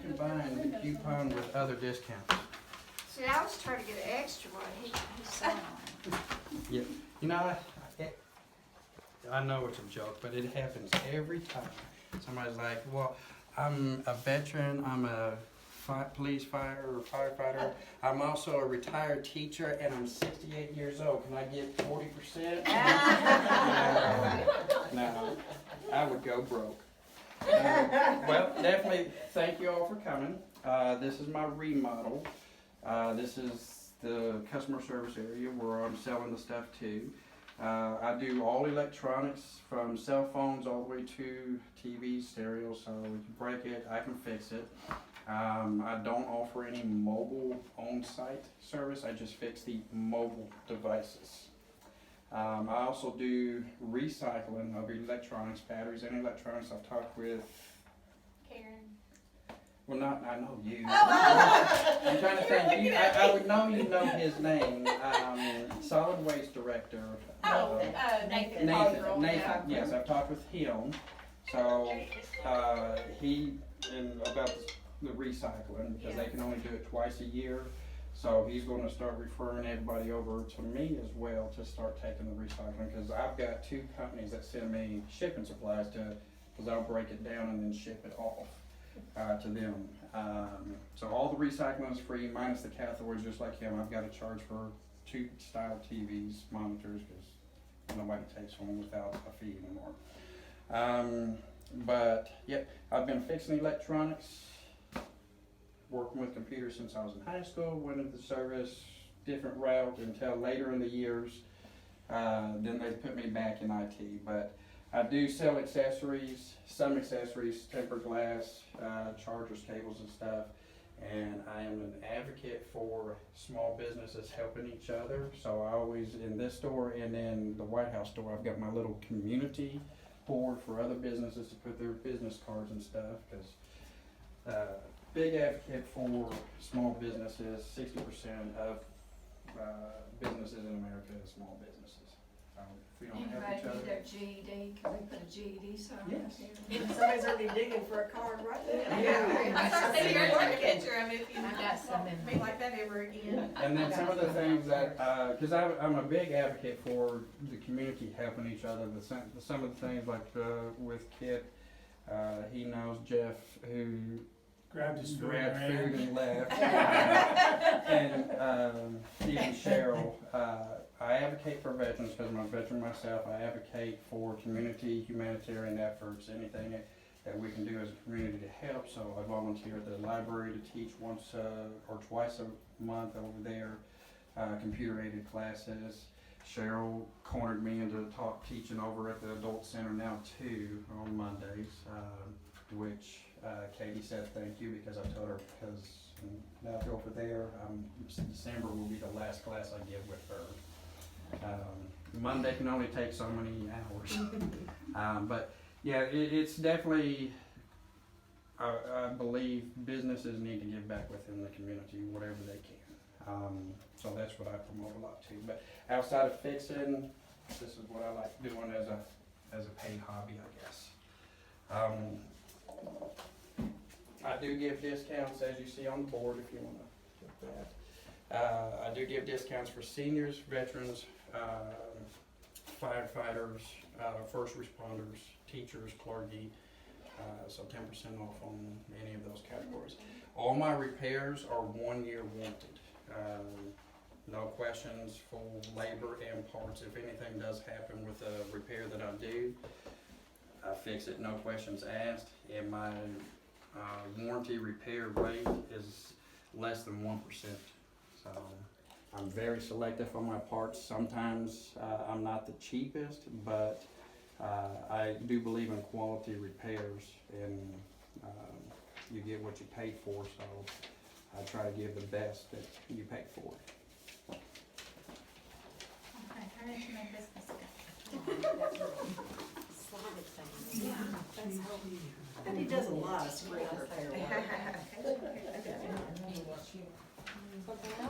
combine the coupon with other discounts. See, I was trying to get an extra one, he's selling one. Yeah, you know, I know it's a joke, but it happens every time. Somebody's like, well, I'm a veteran, I'm a police fire or firefighter. I'm also a retired teacher and I'm 68 years old. Can I get 40%? No, I would go broke. Well, definitely thank you all for coming. This is my remodel. This is the customer service area where I'm selling the stuff to. I do all electronics from cell phones all the way to TVs, stereos, so if you break it, I can fix it. I don't offer any mobile on-site service, I just fix the mobile devices. I also do recycling of electronics, batteries and electronics. I've talked with Karen. well, I know you. I'm trying to think. I would know you know his name. Solid Waste Director. Nathan. Nathan. Yes, I've talked with him. So he about the recycling because they can only do it twice a year. So he's going to start referring everybody over to me as well to start taking the recycling because I've got 2 companies that send me shipping supplies because I'll break it down and then ship it off. To them. So all the recycling is free, minus the cathodes, just like him. I've got to charge for tube style TVs, monitors, because nobody takes one without a fee anymore. But yep, I've been fixing electronics, working with computers since I was in high school, went into the service, different route until later in the years. Then they put me back in IT, but I do sell accessories, some accessories, tempered glass, chargers, cables and stuff, and I am an advocate for small businesses helping each other. So I always, in this store and in the White House store, I've got my little community board for other businesses to put their business cards and stuff, because big advocate for small businesses. 60% of businesses in America is small businesses. If we don't help each Anybody need other. their GED, can we put a GED sign up Yes. here? Somebody's already digging for a card right there. I got some in Be like that ever again. And then some of the things that, because I'm a big advocate for the community helping each other. Some of the things like with Kit, he knows Jeff who Grabbed his food grabbed and ran. food and left. And even Cheryl, I advocate for veterans because I'm a veteran myself. I advocate for community humanitarian efforts, anything that we can do as a community to help. So I volunteer at the library to teach once or twice a month over there, computer-aided classes. Cheryl cornered me into teaching over at the adult center now too on Mondays, which Katie said thank you because I told her because now over there, December will be the last class I give with her. Monday can only take so many hours. But yeah, it's definitely, I believe businesses need to give back within the community, whatever they can. So that's what I promote a lot too. But outside of fixing, this is what I like doing as a paid hobby, I guess. I do give discounts, as you see on the board, if you want to get that. I do give discounts for seniors, veterans, firefighters, first responders, teachers, clergy, so 10% off on any of those categories. All my repairs are 1 year warranted. No questions, full labor and parts. If anything does happen with a repair that I do, I fix it, no questions asked, and my warranty repair rate is less than 1%. So I'm very selective on my parts. Sometimes I'm not the cheapest, but I do believe in quality repairs, and you get what you pay for, so I try to give the best that you pay for. Okay, how did you make this mistake? Yeah, that's how, and he does a lot of screen repair work.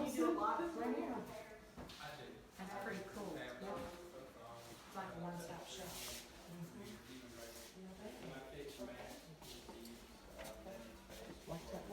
You do a lot of repair. That's pretty cool. It's like a one-stop shop. Like that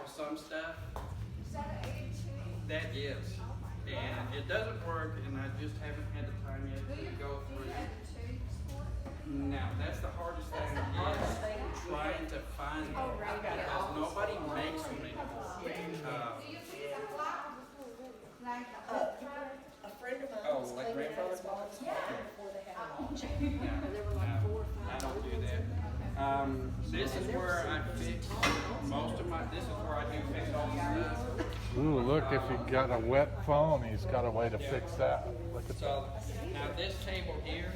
with some stuff. That is. And it doesn't work, and I just haven't had the time yet to go through. Now, that's the hardest thing is trying to find them because nobody makes them anymore. A friend of mine Oh, was like cleaning grandfather's his mom's car before they had an auction. No, There were like 4 or 5. I don't do that. This is where I fix most of my, this is where I do fix all the stuff. Ooh, look, if you got a wet phone, he's got a way to fix that. Look at that. So, now this table here,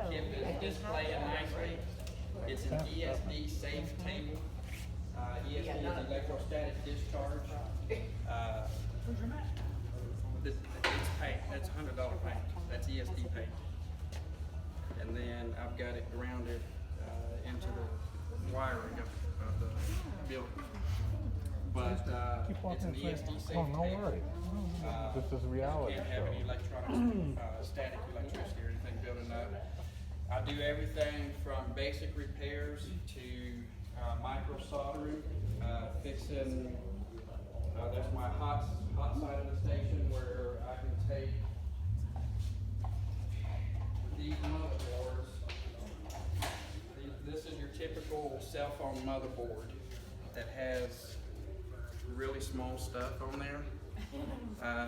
Kip is displaying nicely. It's an ESD safe table. ESD is electrostatic discharge. It's paint, that's $100 paint. That's ESD paint. And then I've got it grounded into the wiring of the building. But it's an ESD safe Oh, no table. worries. This is reality Can't have show. any electronics, static electricity or anything building up. I do everything from basic repairs to micro soldering, fixing. That's my hot side of the station where I can take these motherboards. This is your typical cell phone motherboard that has really small stuff on there.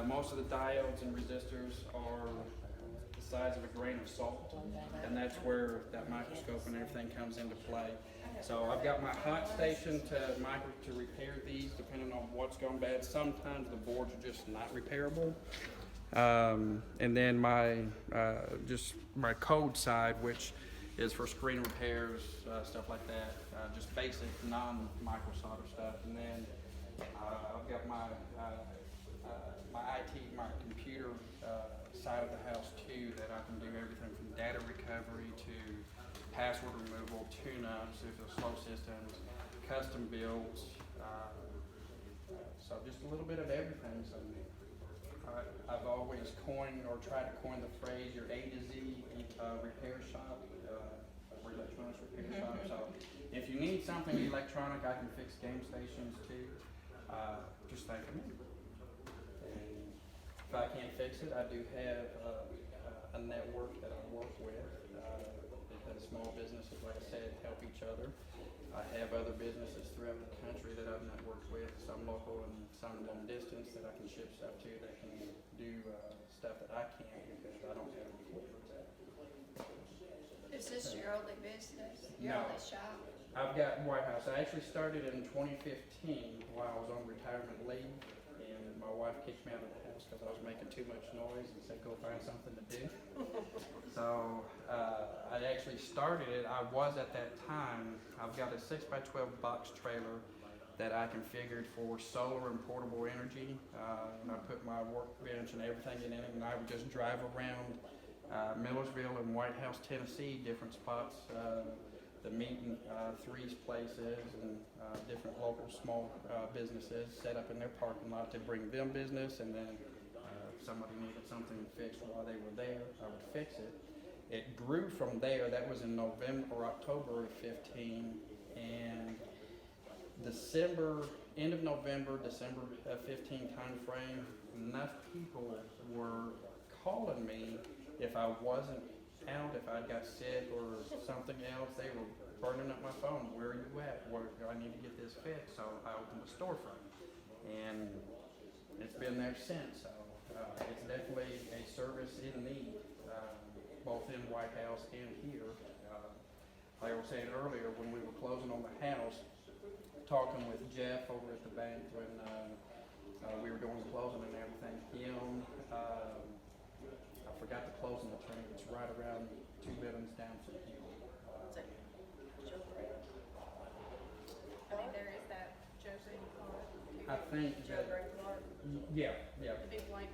Most of the diodes and resistors are the size of a grain of salt, and that's where that microscope and everything comes into play. So I've got my hot station to repair these depending on what's gone bad. Sometimes the boards are just not repairable. And then my just my code side, which is for screen repairs, stuff like that, just basic non-micro solder stuff. And then I've got my IT, my computer side of the house too, that I can do everything from data recovery to password removal, tune-ups if it's slow systems, custom builds. So just a little bit of everything. So I've always coined or tried to coin the phrase your A to Z repair shop, or electronics repair shop. So if you need something electronic, I can fix game stations too. Just think of me. And if I can't fix it, I do have a network that I work with. Because small businesses, like I said, help each other. I have other businesses throughout the country that I've networked with, some local and some long distance that I can ship stuff to that can do stuff that I can't because I don't have any equipment. Is this your only business? Your No. only shop? I've got White House. I actually started in 2015 while I was on retirement leave, and my wife kicked me out of the house because I was making too much noise and said, go find something to do. So I actually started it. I was at that time, I've got a 6x12 box trailer that I configured for solar and portable energy. And I put my workbench and everything in it, and I would just drive around Millersville and White House, Tennessee, different spots, the meet and threes places and different local small businesses set up in their parking lot to bring them business, and then if somebody needed something fixed while they were there, I would fix it. It grew from there. That was in November or October of 15, and end of November, December of 15 time frame, enough people were calling me if I wasn't out, if I got sick or something else. They were burning up my phone. Where are you at? Where I need to get this fixed. So I opened a storefront, and it's been there since. So it's definitely a service in need, both in White House and here. Like I was saying earlier, when we were closing on the house, talking with Jeff over at the bank when we were doing the closing and everything, I forgot the closing attorney. It's right around 2 buildings down from him. Is it Joe Gray? I mean, there is that Josie Clark. I think Joe that, Gray Clark? yeah. The big blank.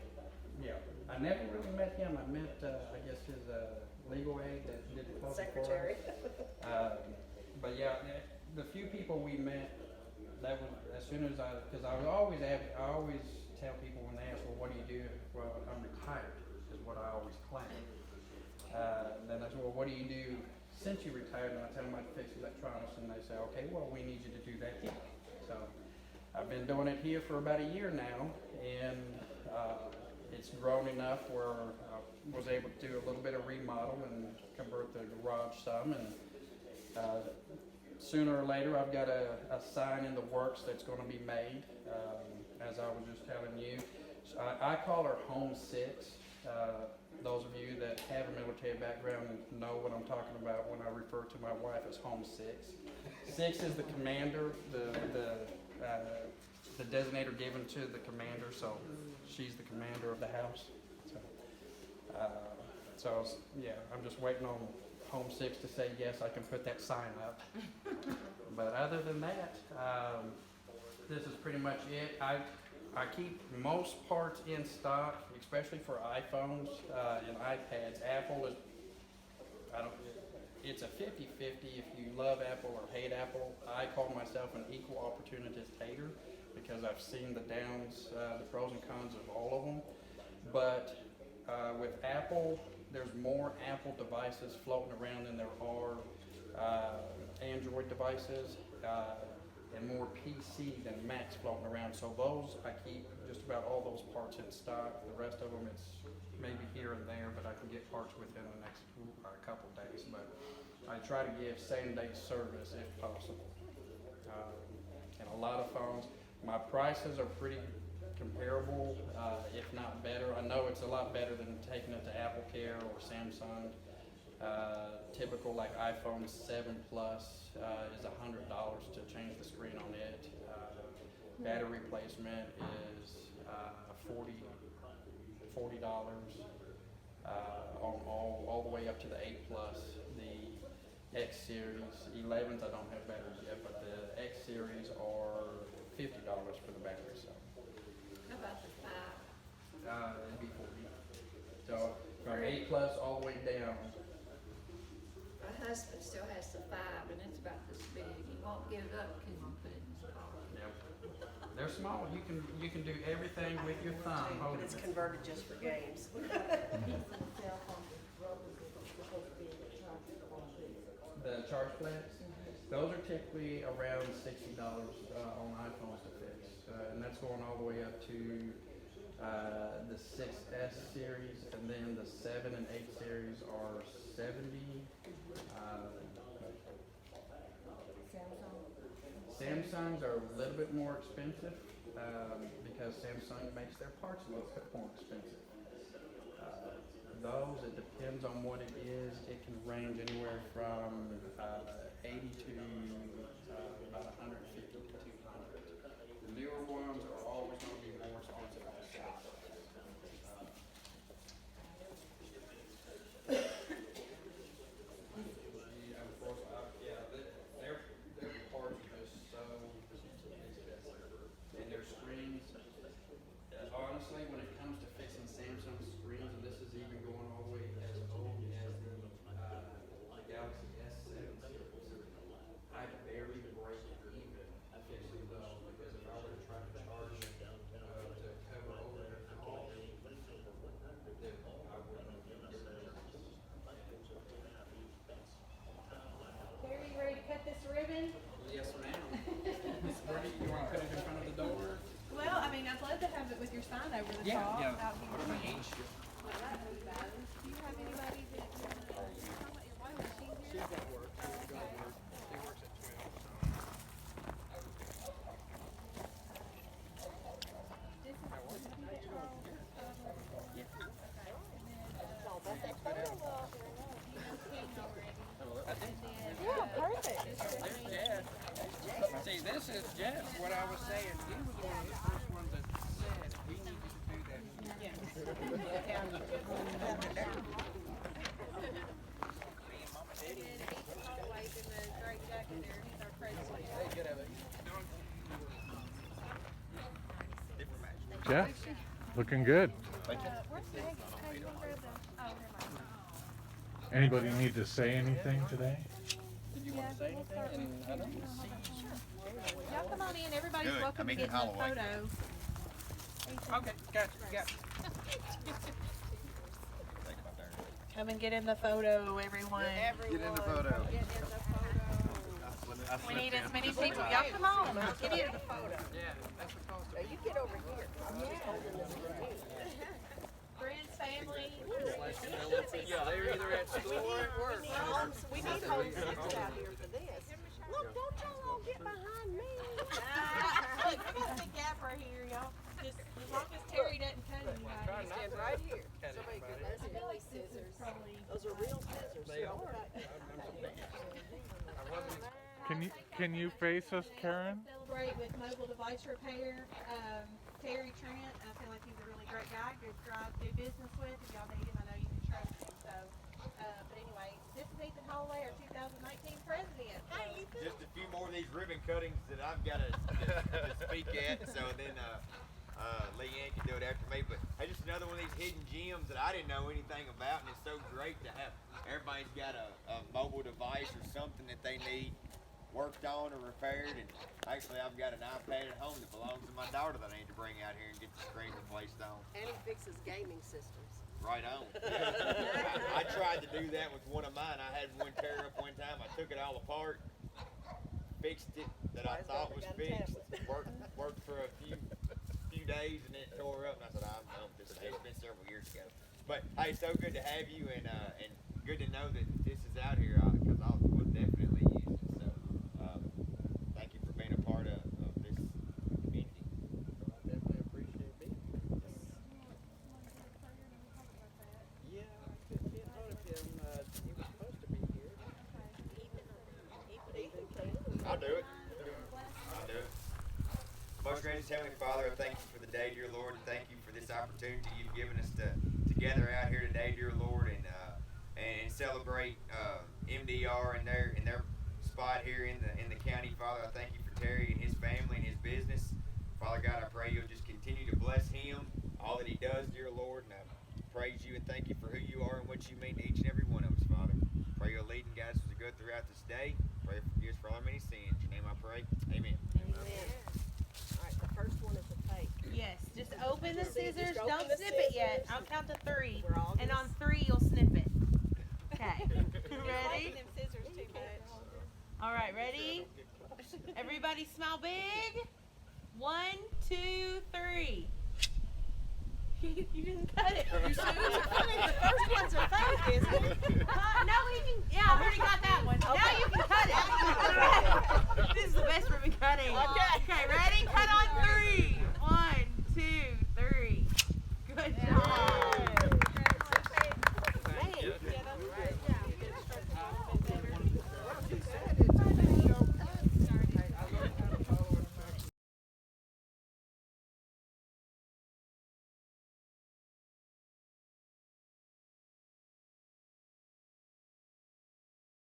Yeah, I never really met him. I met, I guess, his legal aid that did the closing for Secretary. us. But yeah, the few people we met, that was as soon as because I always tell people when they ask, well, what do you do? Well, I'm retired, is what I always claim. Then I said, well, what do you do since you retired? And I tell them I fix electronics, and they say, okay, well, we need you to do that here. So I've been doing it here for about a year now, and it's grown enough where I was able to do a little bit of remodel and convert the garage some, and sooner or later I've got a sign in the works that's going to be made, as I was just telling you. So I call her Home 6. Those of you that have a military background know what I'm talking about when I refer to my wife as Home 6. 6 is the commander, the designator given to the commander, so she's the commander of the house. So yeah, I'm just waiting on Home 6 to say yes, I can put that sign up. But other than that, this is pretty much it. I keep most parts in stock, especially for iPhones and iPads. Apple is, it's a 50-50 if you love Apple or hate Apple. I call myself an equal opportunist hater because I've seen the downs, the pros and cons of all of them. But with Apple, there's more Apple devices floating around than there are Android devices. And more PC than Macs floating around. So those, I keep just about all those parts in stock. The rest of them, it's maybe here and there, but I can get parts within the next couple days. But I try to give same-day service if possible. And a lot of phones, my prices are pretty comparable, if not better. I know it's a lot better than taking it to Apple Care or Samsung. Typical like iPhone 7 Plus is $100 to change the screen on it. Battery replacement is $40 on all the way up to the 8 Plus. The X Series 11s I don't have batteries yet, but the X Series are $50 for the battery. So How about the 5? it'd be 40. So from 8 Plus all the way down. My husband still has the 5, and it's about this big. He won't give it up because you put it in his pocket. Yep. They're small. You can do everything with your thumb. But holding it's it. converted just for games. The charge plats, those are typically around $60 on iPhones to fix, and that's going all the way up to the 6S series, and then the 7 and 8 series are $70. Samsungs are a little bit more expensive because Samsung makes their parts a little bit more expensive. Those, it depends on what it is. It can range anywhere from 80 to about 150 to 200. The newer ones are always going to be more expensive also. Their parts are just so expensive. And their screens, honestly, when it comes to fixing Samsung screens, and this is even going all the way as old as the Galaxy S7 series, I barely break even fixing those, because if I were to try to charge to cover over everything, then I wouldn't. Terry, you ready to cut this ribbon? Yes, ma'am. Where do you want to put it in front of the door? Well, I mean, I'd love to have it with your sign over the top out here. What do we each? Do you have anybody that, why was she here? She's at work. She works at 12. This is the control. Yeah, perfect. There's Jeff. See, this is Jeff. What I was saying, he was one of the first ones that said we needed to do that. Always in the gray jacket there, he's our president. Hey, good of it. Jeff, looking good. Where's the egg? Hey, you want to grab the, oh, never mind. Anybody need to say anything today? Did you want to say anything? And I don't see Y'all come on in, everybody's Good. welcome I'm to eating get in the Holloway. photo. Okay, gotcha. Come and get in the photo, everyone. Get in the photo. Get in the photo. We need as many people. Y'all come on. Get into the photo. Yeah, that's the cost. Now you get over here. I'm just holding this for you. Friends, family. Yeah, they're either at school or at work. We need home six out here for this. Look, don't y'all all get behind me. Look, we got a big gap right here, y'all. Just as long as Terry doesn't cut anybody. Stand right here. Cut Somebody anybody. could- I feel like scissors. Probably. Those are real scissors. They so- are. I wasn't Can you face us, Karen? Celebrate with mobile device repair. Terry Trent, I feel like he's a really great guy, good guy to do business with. If y'all need him, I know you can trust him. So, but anyway, this is Ethan Holloway, our 2019 president. Just a few more of these ribbon cuttings that I've got to speak at, so then Leanne can do it after me. But hey, just another one of these hidden gems that I didn't know anything about, and it's so great to have. Everybody's got a mobile device or something that they need worked on or repaired, and actually I've got an iPad at home that belongs to my daughter that I need to bring out here and get the screen replaced on. And he fixes gaming systems. Right on. I tried to do that with one of mine. I had one tear up one time. I took it all apart, fixed it that I thought was fixed, worked for a few days, and then it tore up. And I said, I'm done with this. It's been several years ago. But hey, so good to have you, and good to know that this is out here because I will definitely use it. So thank you for being a part of this community. I definitely appreciate it. Yeah, I couldn't get hold of him. He was supposed to be here. I'll do it. I'll do it. Most gracious Heavenly Father, I thank you for the day, dear Lord, and thank you for this opportunity you've given us to gather out here today, dear Lord, and celebrate MDR in their spot here in the county. Father, I thank you for Terry and his family and his business. Father God, I pray you'll just continue to bless him, all that he does, dear Lord, and I praise you and thank you for who you are and what you mean to each and every one of us, Father. Pray you'll lead and guide us as we go throughout this day. Pray for forgiveness for all our many sins. In your name I pray. Amen. Amen. All right, the first one is a tape. Yes, just open the Just scissors. open Don't the snip it yet. scissors. I'll count to 3. We're all And gonna on 3, you'll snip it. Okay. Ready? them scissors too much. All right, ready? Everybody smile big. 1, 2, 3. You didn't cut it. You should. The first one's a fake, isn't it? No, he can. Yeah, I already got that one. Now you can cut it. All right. This is the best ribbon cutting. Okay. Okay, ready? Cut on.